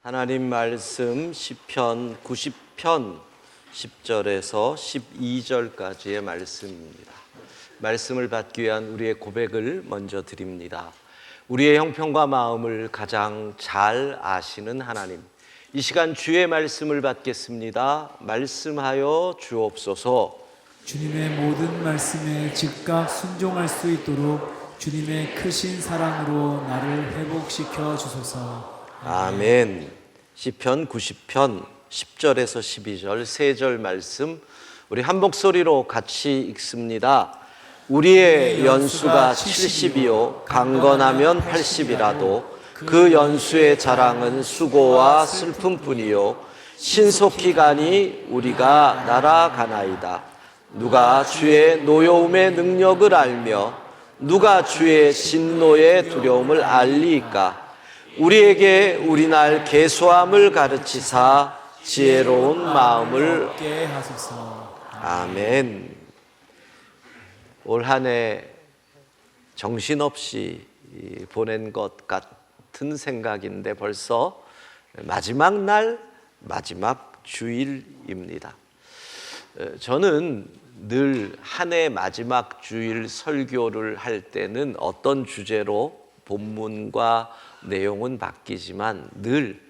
하나님 말씀 시편 90편 10절에서 12절까지의 말씀입니다. 말씀을 받기 위한 우리의 고백을 먼저 드립니다. 우리의 형편과 마음을 가장 잘 아시는 하나님, 이 시간 주의 말씀을 받겠습니다. 말씀하여 주옵소서. 주님의 모든 말씀에 즉각 순종할 수 있도록 주님의 크신 사랑으로 나를 회복시켜 주소서. 아멘. 시편 90편 10절에서 12절 세 절 말씀 우리 한 목소리로 같이 읽습니다. 우리의 연수가 70이요 강건하면 80이라도 그 연수의 자랑은 수고와 슬픔뿐이요 신속히 가니 우리가 날아가나이다. 누가 주의 노여움의 능력을 알며 누가 주의 진노의 두려움을 알리이까. 우리에게 우리날 계수함을 가르치사 지혜로운 마음을 얻게 하소서. 아멘. 올 한 해 정신없이 보낸 것 같은 생각인데 벌써 마지막 날, 마지막 주일입니다. 저는 늘 한 해 마지막 주일 설교를 할 때는 어떤 주제로 본문과 내용은 바뀌지만 늘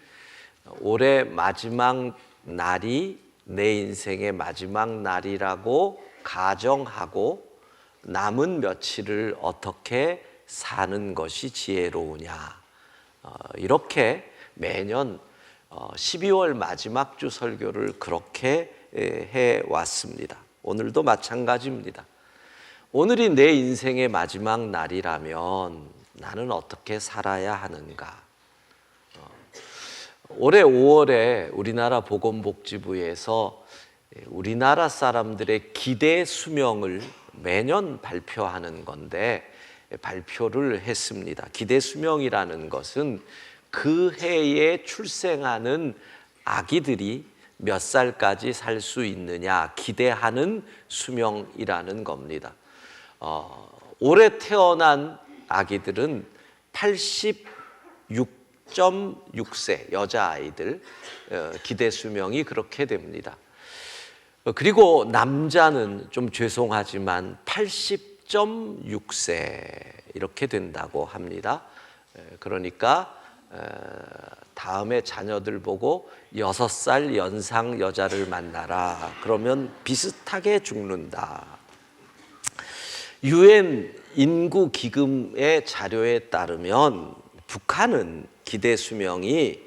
올해 마지막 날이 내 인생의 마지막 날이라고 가정하고 남은 며칠을 어떻게 사는 것이 지혜로우냐, 이렇게 매년 12월 마지막 주 설교를 그렇게 해왔습니다. 오늘도 마찬가지입니다. 오늘이 내 인생의 마지막 날이라면 나는 어떻게 살아야 하는가? 올해 5월에 우리나라 보건복지부에서 우리나라 사람들의 기대 수명을 매년 발표하는 건데 발표를 했습니다. 기대 수명이라는 것은 그 해에 출생하는 아기들이 몇 살까지 살 수 있느냐 기대하는 수명이라는 겁니다. 올해 태어난 아기들은 86.6세 여자아이들 기대 수명이 그렇게 됩니다. 그리고 남자는 좀 죄송하지만 80.6세 이렇게 된다고 합니다. 그러니까 다음에 자녀들 보고 6살 연상 여자를 만나라 그러면 비슷하게 죽는다. 유엔 인구 기금의 자료에 따르면 북한은 기대 수명이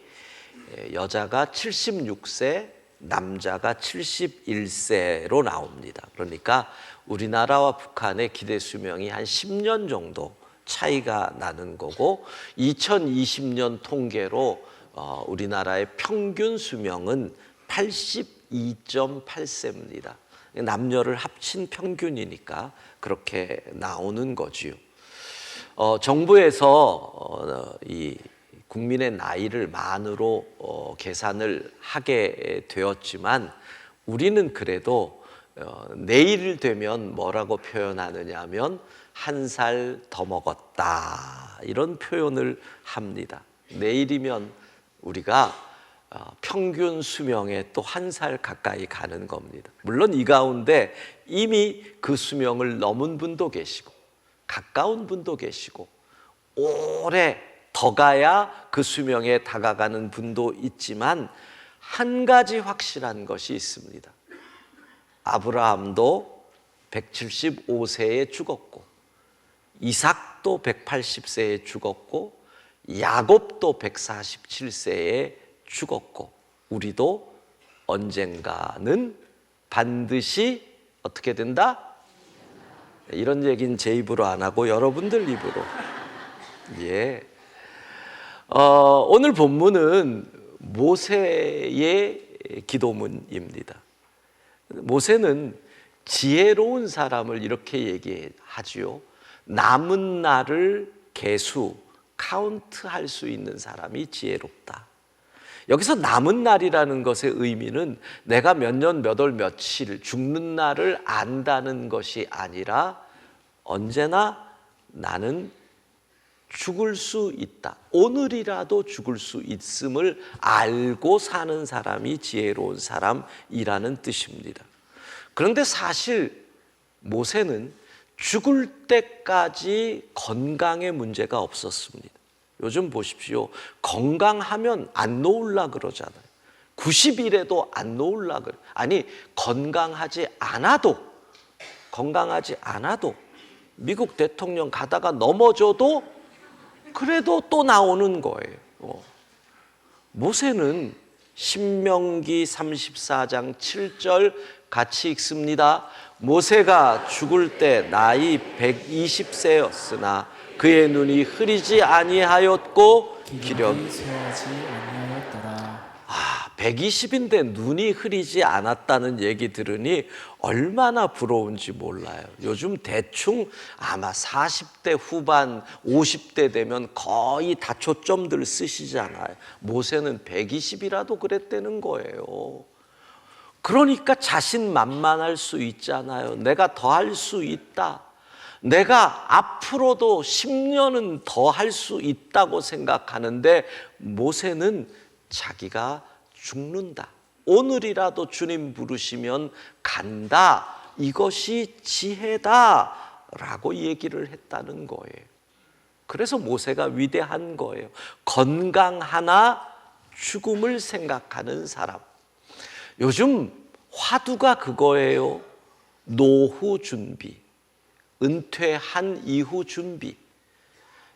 여자가 76세, 남자가 71세로 나옵니다. 그러니까 우리나라와 북한의 기대 수명이 한 10년 정도 차이가 나는 거고 2020년 통계로 우리나라의 평균 수명은 82.8세입니다. 남녀를 합친 평균이니까 그렇게 나오는 거지요. 정부에서 이 국민의 나이를 만으로 계산을 하게 되었지만 우리는 그래도 내일 되면 뭐라고 표현하느냐 하면 한 살 더 먹었다 이런 표현을 합니다. 내일이면 우리가 평균 수명에 또 한 살 가까이 가는 겁니다. 물론 이 가운데 이미 그 수명을 넘은 분도 계시고 가까운 분도 계시고 오래 더 가야 그 수명에 다가가는 분도 있지만 한 가지 확실한 것이 있습니다. 아브라함도 175세에 죽었고 이삭도 180세에 죽었고 야곱도 147세에 죽었고 우리도 언젠가는 반드시 어떻게 된다? 이런 얘기는 제 입으로 안 하고 여러분들 입으로. 예. 오늘 본문은 모세의 기도문입니다. 모세는 지혜로운 사람을 이렇게 얘기하지요. 남은 날을 카운트할 수 있는 사람이 지혜롭다. 여기서 남은 날이라는 것의 의미는 내가 몇 년, 몇 월, 며칠 죽는 날을 안다는 것이 아니라 언제나 나는 죽을 수 있다. 오늘이라도 죽을 수 있음을 알고 사는 사람이 지혜로운 사람이라는 뜻입니다. 그런데 사실 모세는 죽을 때까지 건강에 문제가 없었습니다. 요즘 보십시오. 건강하면 안 놓을라 그러잖아요. 90일에도 안 놓을라 그래. 아니, 건강하지 않아도 미국 대통령 가다가 넘어져도 그래도 또 나오는 거예요. 모세는 신명기 34장 7절 같이 읽습니다. 모세가 죽을 때 나이 120세였으나 그의 눈이 흐리지 아니하였고 기력이 쇠하지 아니하였더라. 120인데 눈이 흐리지 않았다는 얘기 들으니 얼마나 부러운지 몰라요. 요즘 대충 아마 40대 후반 50대 되면 거의 다 초점들 쓰시잖아요. 모세는 120이라도 그랬다는 거예요. 그러니까 자신만만할 수 있잖아요. 내가 더 할 수 있다. 내가 앞으로도 10년은 더 할 수 있다고 생각하는데 모세는 자기가 죽는다. 오늘이라도 주님 부르시면 간다. 이것이 지혜다. 라고 얘기를 했다는 거예요. 그래서 모세가 위대한 거예요. 건강하나 죽음을 생각하는 사람. 요즘 화두가 그거예요. 노후 준비. 은퇴한 이후 준비.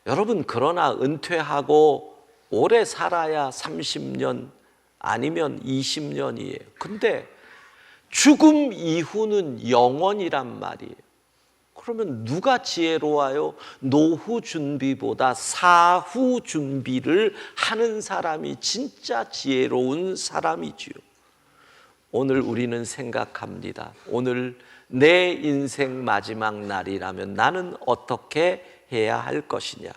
여러분, 그러나 은퇴하고 오래 살아야 30년 아니면 20년이에요. 근데 죽음 이후는 영원이란 말이에요. 그러면 누가 지혜로워요? 노후 준비보다 사후 준비를 하는 사람이 진짜 지혜로운 사람이지요. 오늘 우리는 생각합니다. 오늘 내 인생 마지막 날이라면 나는 어떻게 해야 할 것이냐.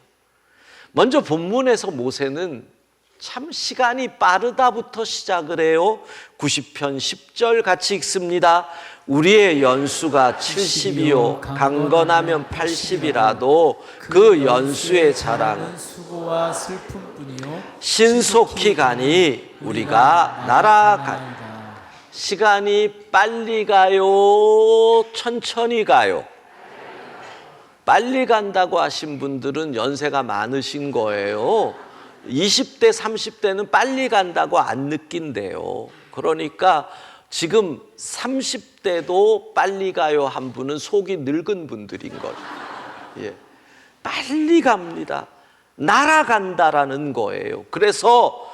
먼저 본문에서 모세는 참 시간이 빠르다부터 시작을 해요. 90편 10절 같이 읽습니다. 우리의 연수가 70이요 강건하면 80이라도 그 연수의 자랑은 수고와 슬픔뿐이요 신속히 가니 우리가 날아가니. 시간이 빨리 가요, 천천히 가요? 빨리 간다고 하신 분들은 연세가 많으신 거예요. 20대, 30대는 빨리 간다고 안 느낀대요. 그러니까 지금 30대도 빨리 가요 한 분은 속이 늙은 분들인 거죠. 예. 빨리 갑니다. 날아간다라는 거예요. 그래서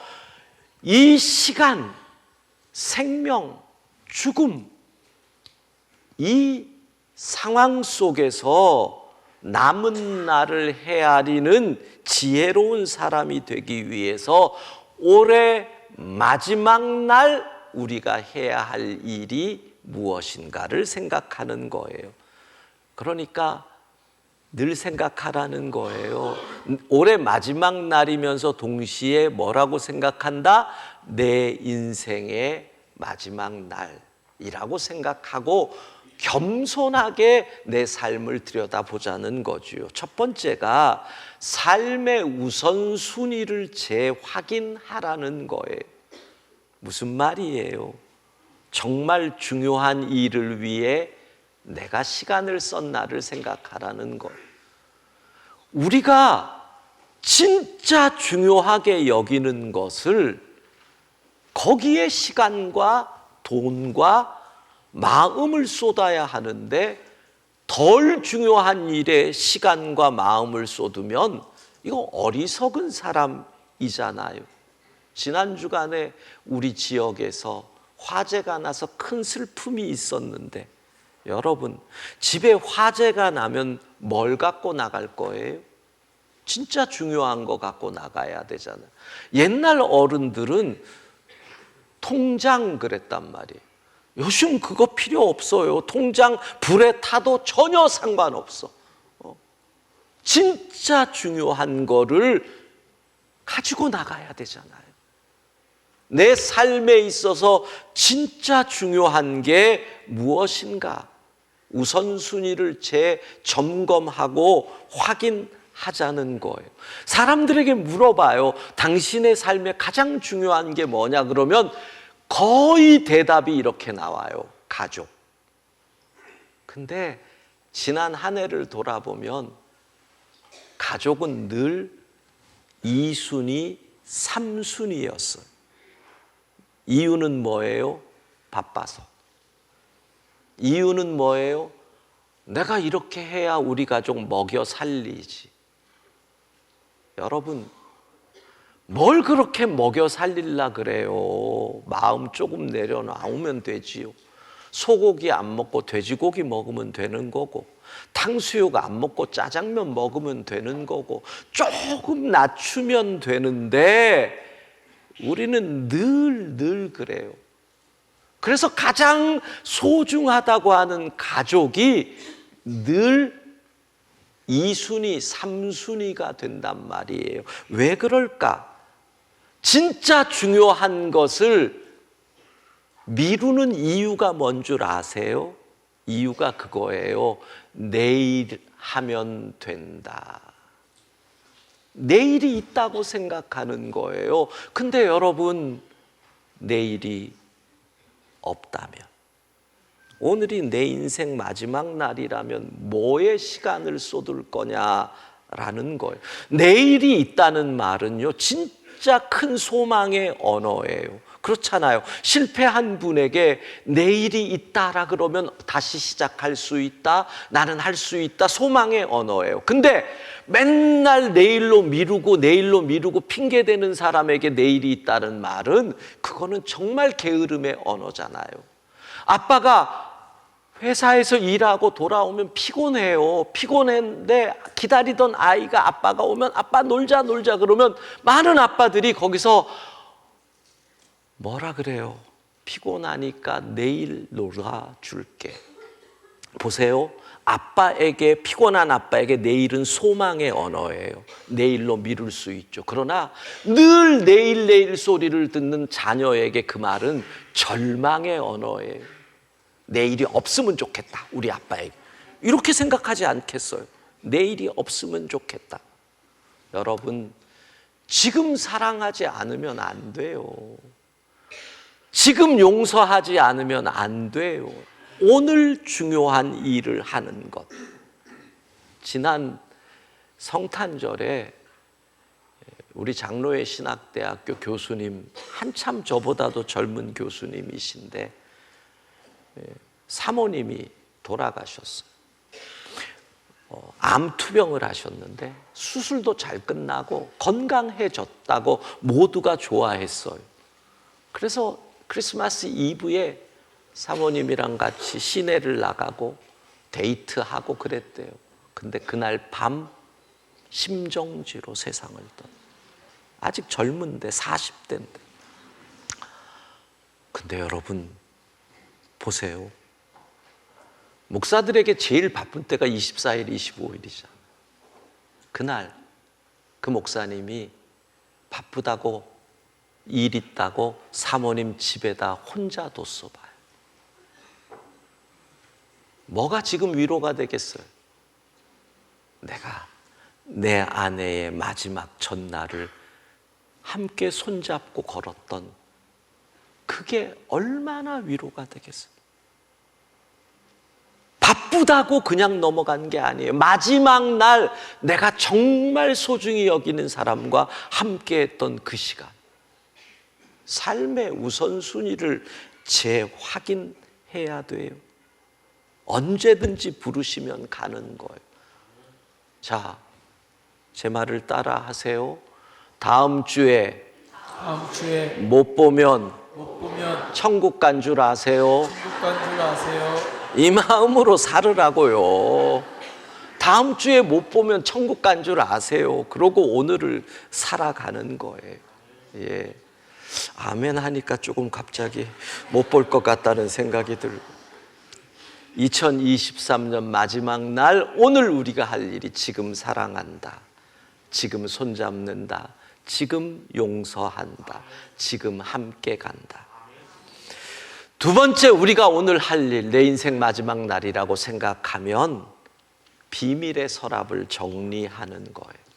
이 시간, 생명, 죽음, 이 상황 속에서 남은 날을 헤아리는 지혜로운 사람이 되기 위해서 올해 마지막 날 우리가 해야 할 일이 무엇인가를 생각하는 거예요. 그러니까 늘 생각하라는 거예요. 올해 마지막 날이면서 동시에 뭐라고 생각한다? 내 인생의 마지막 날이라고 생각하고 겸손하게 내 삶을 들여다보자는 거지요. 첫 번째가 삶의 우선순위를 재확인하라는 거예요. 무슨 말이에요? 정말 중요한 일을 위해 내가 시간을 썼나를 생각하라는 거예요. 우리가 진짜 중요하게 여기는 것을 거기에 시간과 돈과 마음을 쏟아야 하는데 덜 중요한 일에 시간과 마음을 쏟으면 이거 어리석은 사람이잖아요. 지난 주간에 우리 지역에서 화재가 나서 큰 슬픔이 있었는데 여러분, 집에 화재가 나면 뭘 갖고 나갈 거예요? 진짜 중요한 거 갖고 나가야 되잖아요. 옛날 어른들은 통장 그랬단 말이에요. 요즘 그거 필요 없어요. 통장 불에 타도 전혀 상관없어. 진짜 중요한 거를 가지고 나가야 되잖아요. 내 삶에 있어서 진짜 중요한 게 무엇인가? 우선순위를 재점검하고 하자는 거예요. 사람들에게 물어봐요. 당신의 삶에 가장 중요한 게 뭐냐? 그러면 거의 대답이 이렇게 나와요. 가족. 근데 지난 한 해를 돌아보면 가족은 늘 2순위, 3순위였어요. 이유는 뭐예요? 바빠서. 이유는 뭐예요? 내가 이렇게 해야 우리 가족 먹여 살리지. 여러분, 뭘 그렇게 먹여 살릴라 그래요? 마음 조금 내려놓으면 되지요. 소고기 안 먹고 돼지고기 먹으면 되는 거고, 탕수육 안 먹고 짜장면 먹으면 되는 거고, 조금 낮추면 되는데 우리는 늘 그래요. 그래서 가장 소중하다고 하는 가족이 늘 2순위, 3순위가 된단 말이에요. 왜 그럴까? 진짜 중요한 것을 미루는 이유가 뭔 줄 아세요? 이유가 그거예요. 내일 하면 된다. 내일이 있다고 생각하는 거예요. 근데 여러분, 내일이 없다면, 오늘이 내 인생 마지막 날이라면 뭐에 시간을 쏟을 거냐라는 거예요. 내일이 있다는 말은요, 진짜 큰 소망의 언어예요. 그렇잖아요. 실패한 분에게 내일이 있다라 그러면 다시 시작할 수 있다, 나는 할 수 있다, 소망의 언어예요. 근데 맨날 내일로 미루고 핑계대는 사람에게 내일이 있다는 말은, 그거는 정말 게으름의 언어잖아요. 아빠가 회사에서 일하고 돌아오면 피곤해요. 피곤했는데 기다리던 아이가 아빠가 오면 아빠 놀자 그러면 많은 아빠들이 거기서 뭐라 그래요? 피곤하니까 내일 놀아줄게. 보세요. 피곤한 아빠에게 내일은 소망의 언어예요. 내일로 미룰 수 있죠. 그러나 늘 내일 소리를 듣는 자녀에게 그 말은 절망의 언어예요. 내일이 없으면 좋겠다, 우리 아빠에게. 이렇게 생각하지 않겠어요? 내일이 없으면 좋겠다. 여러분, 지금 사랑하지 않으면 안 돼요. 지금 용서하지 않으면 안 돼요. 오늘 중요한 일을 하는 것. 지난 성탄절에 우리 장로회 신학대학교 교수님, 한참 저보다도 젊은 교수님이신데 사모님이 돌아가셨어요. 암 투병을 하셨는데 수술도 잘 끝나고 건강해졌다고 모두가 좋아했어요. 그래서 크리스마스 이브에 사모님이랑 같이 시내를 나가고 데이트하고 그랬대요. 근데 그날 밤 심정지로 세상을 떠나. 아직 젊은데 40대인데. 근데 여러분 보세요. 목사들에게 제일 바쁜 때가 24일, 25일이잖아요. 그날 그 목사님이 바쁘다고, 일 있다고 사모님 집에다 혼자 뒀어 봐요. 뭐가 지금 위로가 되겠어요? 내가 내 아내의 마지막 전날을 함께 손잡고 걸었던 그게 얼마나 위로가 되겠어요? 바쁘다고 그냥 넘어간 게 아니에요. 마지막 날 내가 정말 소중히 여기는 사람과 함께 했던 그 시간. 삶의 우선순위를 재확인해야 돼요. 언제든지 부르시면 가는 거예요. 자, 제 말을 따라 하세요. 다음 주에 못 보면 천국 간 줄 아세요? 이 마음으로 살으라고요. 다음 주에 못 보면 천국 간 줄 아세요? 그러고 오늘을 살아가는 거예요. 예. 아멘 하니까 조금 갑자기 못 볼 것 같다는 생각이 들고, 2023년 마지막 날 오늘 우리가 할 일이 지금 사랑한다, 지금 손잡는다, 지금 용서한다, 지금 함께 간다. 두 번째, 우리가 오늘 할 일, 내 인생 마지막 날이라고 생각하면 비밀의 서랍을 정리하는 거예요.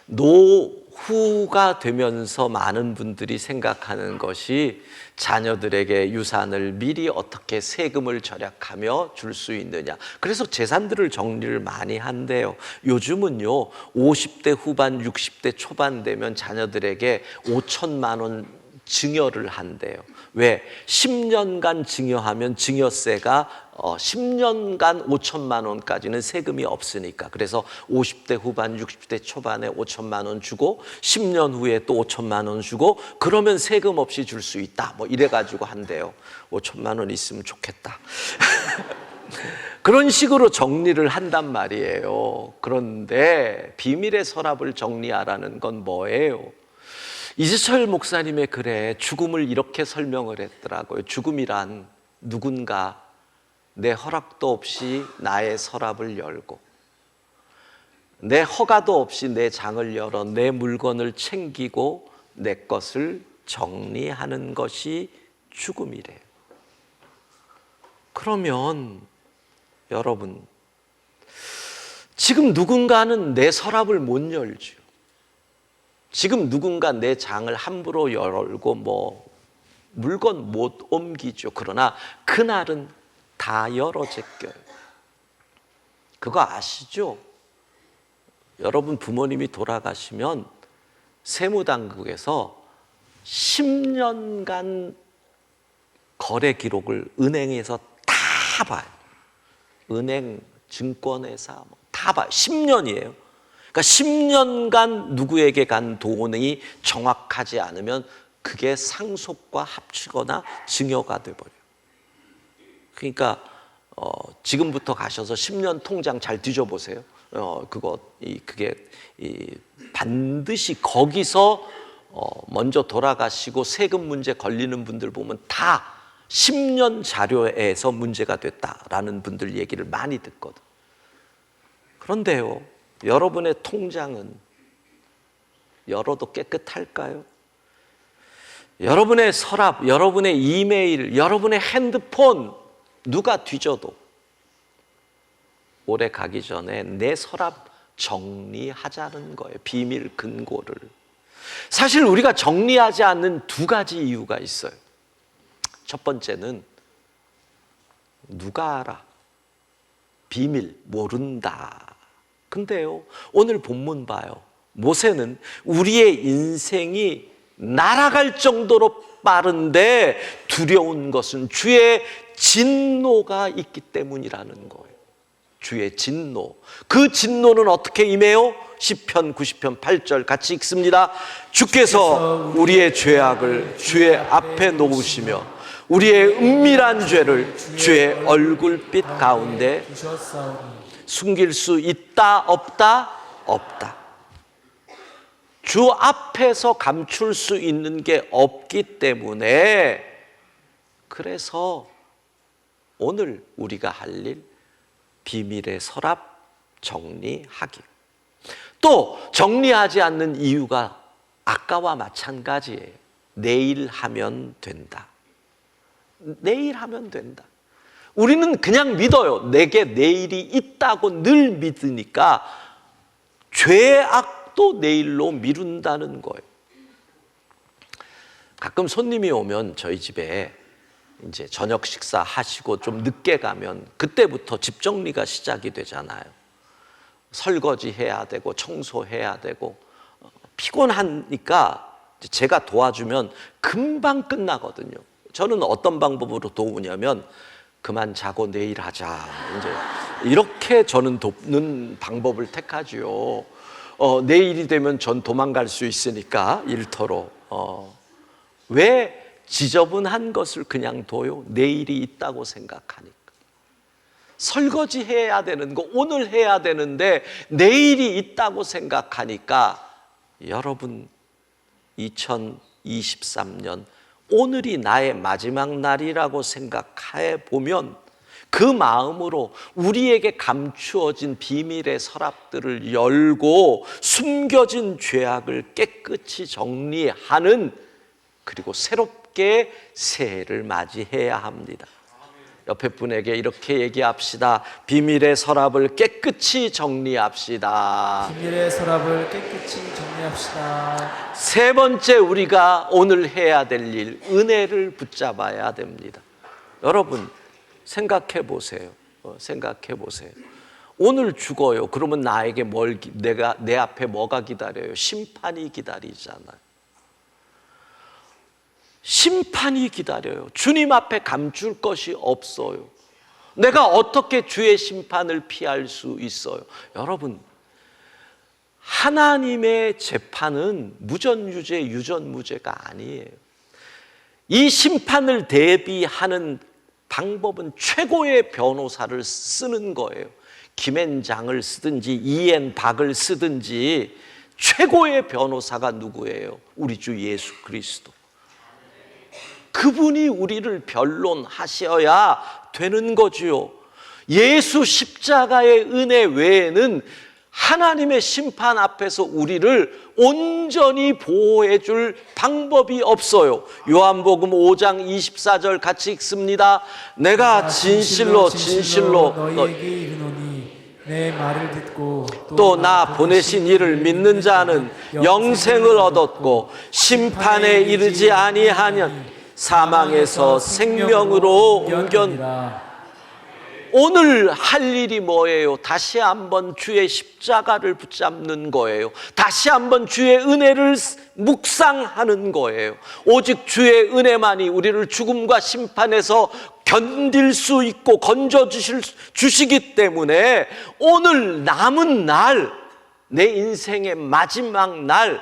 노후가 되면서 많은 분들이 생각하는 것이 자녀들에게 유산을 미리 어떻게 세금을 절약하며 줄 수 있느냐. 그래서 재산들을 정리를 많이 한대요. 요즘은요 50대 후반 60대 초반 되면 자녀들에게 5천만 원 증여를 한대요. 왜? 10년간 증여하면 증여세가 10년간 5천만 원까지는 세금이 없으니까. 그래서 50대 후반 60대 초반에 5천만 원 주고 10년 후에 또 5천만 원 주고 그러면 세금 없이 줄 수 있다. 뭐 이래가지고 한대요. 5천만 원 있으면 좋겠다. 그런 식으로 정리를 한단 말이에요. 그런데 비밀의 서랍을 정리하라는 건 뭐예요? 이재철 목사님의 글에 죽음을 이렇게 설명을 했더라고요. 죽음이란 누군가 내 허락도 없이 나의 서랍을 열고 내 허가도 없이 내 장을 열어 내 물건을 챙기고 내 것을 정리하는 것이 죽음이래요. 그러면 여러분, 지금 누군가는 내 서랍을 못 열죠. 지금 누군가 내 장을 함부로 열고 뭐 물건 못 옮기죠. 그러나 그날은 다 열어 제껴요. 그거 아시죠? 여러분 부모님이 돌아가시면 세무당국에서 10년간 거래 기록을 은행에서 다 봐요. 은행, 증권회사 다 봐요. 10년이에요. 그러니까 10년간 누구에게 간 돈이 정확하지 않으면 그게 상속과 합치거나 증여가 돼버려요. 그러니까 지금부터 가셔서 10년 통장 잘 뒤져보세요. 그게 반드시 거기서 먼저 돌아가시고 세금 문제 걸리는 분들 보면 다 10년 자료에서 문제가 됐다라는 분들 얘기를 많이 듣거든. 그런데요, 여러분의 통장은 열어도 깨끗할까요? 여러분의 서랍, 여러분의 이메일, 여러분의 핸드폰 누가 뒤져도 오래 가기 전에 내 서랍 정리하자는 거예요. 비밀 금고를. 사실 우리가 정리하지 않는 두 가지 이유가 있어요. 첫 번째는 누가 알아? 비밀 모른다. 근데요, 오늘 본문 봐요. 모세는 우리의 인생이 날아갈 정도로 빠른데 두려운 것은 주의 진노가 있기 때문이라는 거예요. 주의 진노. 그 진노는 어떻게 임해요? 시편 90편 8절 같이 읽습니다. 주께서 우리의 죄악을 주의 앞에 놓으시며 우리의 은밀한 죄를 주의 얼굴빛 가운데 숨길 수 있다 없다? 없다. 주 앞에서 감출 수 있는 게 없기 때문에 그래서 오늘 우리가 할 일 비밀의 서랍 정리하기. 또 정리하지 않는 이유가 아까와 마찬가지예요. 내일 하면 된다. 내일 하면 된다. 우리는 그냥 믿어요. 내게 내일이 있다고 늘 믿으니까 죄악도 내일로 미룬다는 거예요. 가끔 손님이 오면 저희 집에 이제 저녁 식사 하시고 좀 늦게 가면 그때부터 집 정리가 시작이 되잖아요. 설거지 해야 되고 청소해야 되고 피곤하니까 제가 도와주면 금방 끝나거든요. 저는 어떤 방법으로 도우냐면 그만 자고 내일 하자. 이제 이렇게 저는 돕는 방법을 택하지요. 내일이 되면 전 도망갈 수 있으니까 일터로. 왜 지저분한 것을 그냥 둬요? 내일이 있다고 생각하니까. 설거지 해야 되는 거 오늘 해야 되는데 내일이 있다고 생각하니까 여러분 2023년 오늘이 나의 마지막 날이라고 생각해 보면 그 마음으로 우리에게 감추어진 비밀의 서랍들을 열고 숨겨진 죄악을 깨끗이 정리하는 그리고 새롭게 새해를 맞이해야 합니다. 옆에 분에게 이렇게 얘기합시다. 비밀의 서랍을 깨끗이 정리합시다. 비밀의 서랍을 깨끗이 정리합시다. 세 번째, 우리가 오늘 해야 될 일, 은혜를 붙잡아야 됩니다. 여러분 생각해 보세요. 생각해 보세요. 오늘 죽어요. 그러면 나에게 내 앞에 뭐가 기다려요? 심판이 기다리잖아요. 심판이 기다려요. 주님 앞에 감출 것이 없어요. 내가 어떻게 주의 심판을 피할 수 있어요? 여러분, 하나님의 재판은 무전유죄, 유전무죄가 아니에요. 이 심판을 대비하는 방법은 최고의 변호사를 쓰는 거예요. 김앤장을 쓰든지 이앤박을 쓰든지 최고의 변호사가 누구예요? 우리 주 예수 그리스도. 그분이 우리를 변론하셔야 되는 거지요. 예수 십자가의 은혜 외에는 하나님의 심판 앞에서 우리를 온전히 보호해 줄 방법이 없어요. 요한복음 5장 24절 같이 읽습니다. 내가 진실로 너희에게 이르노니 내 말을 듣고 또 나 보내신 이를 믿는 자는 영생을 얻었고 심판에 이르지 아니하냐 사망에서 생명으로 옮겼느니라. 오늘 할 일이 뭐예요? 다시 한번 주의 십자가를 붙잡는 거예요. 다시 한번 주의 은혜를 묵상하는 거예요. 오직 주의 은혜만이 우리를 죽음과 심판에서 견딜 수 있고 건져주시기 때문에 오늘 남은 날, 내 인생의 마지막 날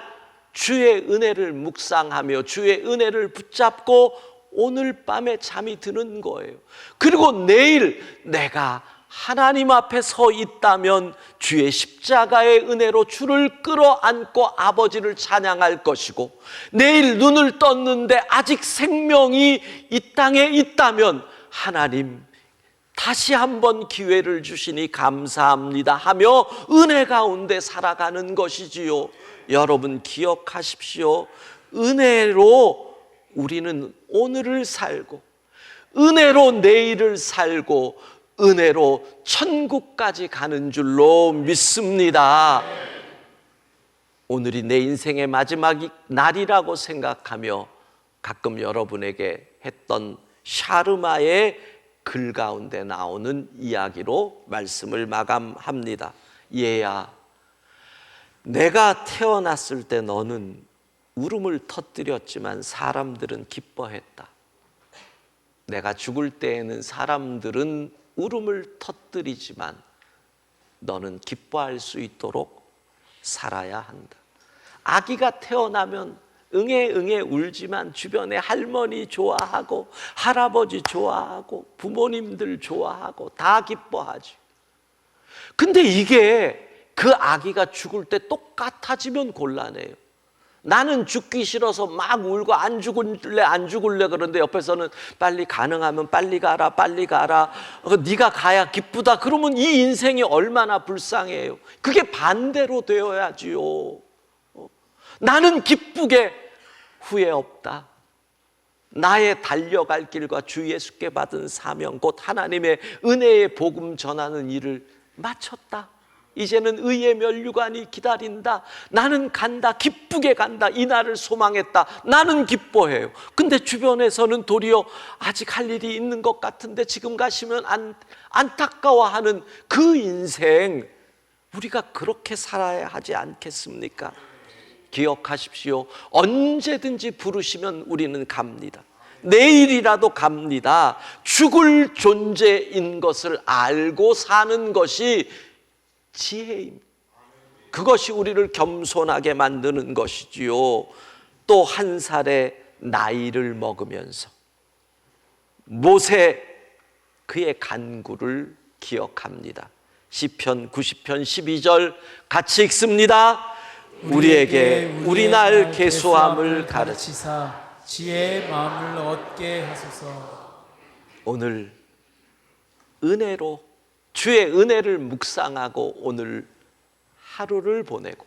주의 은혜를 묵상하며 주의 은혜를 붙잡고 오늘 밤에 잠이 드는 거예요. 그리고 내일 내가 하나님 앞에 서 있다면 주의 십자가의 은혜로 주를 끌어안고 아버지를 찬양할 것이고, 내일 눈을 떴는데 아직 생명이 이 땅에 있다면 하나님 다시 한번 기회를 주시니 감사합니다 하며 은혜 가운데 살아가는 것이지요. 여러분 기억하십시오. 은혜로 우리는 오늘을 살고, 은혜로 내일을 살고, 은혜로 천국까지 가는 줄로 믿습니다. 오늘이 내 인생의 마지막 날이라고 생각하며 가끔 여러분에게 했던 샤르마의 글 가운데 나오는 이야기로 말씀을 마감합니다. 얘야, 내가 태어났을 때 너는 울음을 터뜨렸지만 사람들은 기뻐했다. 내가 죽을 때에는 사람들은 울음을 터뜨리지만 너는 기뻐할 수 있도록 살아야 한다. 아기가 태어나면 응애 울지만 주변에 할머니 좋아하고 할아버지 좋아하고 부모님들 좋아하고 다 기뻐하지. 근데 이게 그 아기가 죽을 때 똑같아지면 곤란해요. 나는 죽기 싫어서 막 울고 안 죽을래 그러는데 옆에서는 빨리 가능하면 빨리 가라 네가 가야 기쁘다. 그러면 이 인생이 얼마나 불쌍해요. 그게 반대로 되어야지요. 나는 기쁘게 후회 없다. 나의 달려갈 길과 주 예수께 받은 사명 곧 하나님의 은혜의 복음 전하는 일을 마쳤다. 이제는 의의 면류관이 기다린다. 나는 간다. 기쁘게 간다. 이 날을 소망했다. 나는 기뻐해요. 근데 주변에서는 도리어 아직 할 일이 있는 것 같은데 지금 가시면 안타까워하는 그 인생, 우리가 그렇게 살아야 하지 않겠습니까? 기억하십시오. 언제든지 부르시면 우리는 갑니다. 내일이라도 갑니다. 죽을 존재인 것을 알고 사는 것이 지혜입니다. 그것이 우리를 겸손하게 만드는 것이지요. 또 한 살의 나이를 먹으면서 모세 그의 간구를 기억합니다. 시편 90편 12절 같이 읽습니다. 우리에게 우리 날 계수함을 가르치사 지혜의 마음을 얻게 하소서. 오늘 은혜로 주의 은혜를 묵상하고 오늘 하루를 보내고,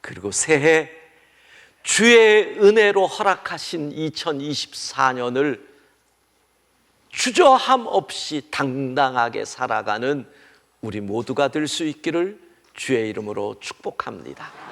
그리고 새해 주의 은혜로 허락하신 2024년을 주저함 없이 당당하게 살아가는 우리 모두가 될 수 있기를 주의 이름으로 축복합니다.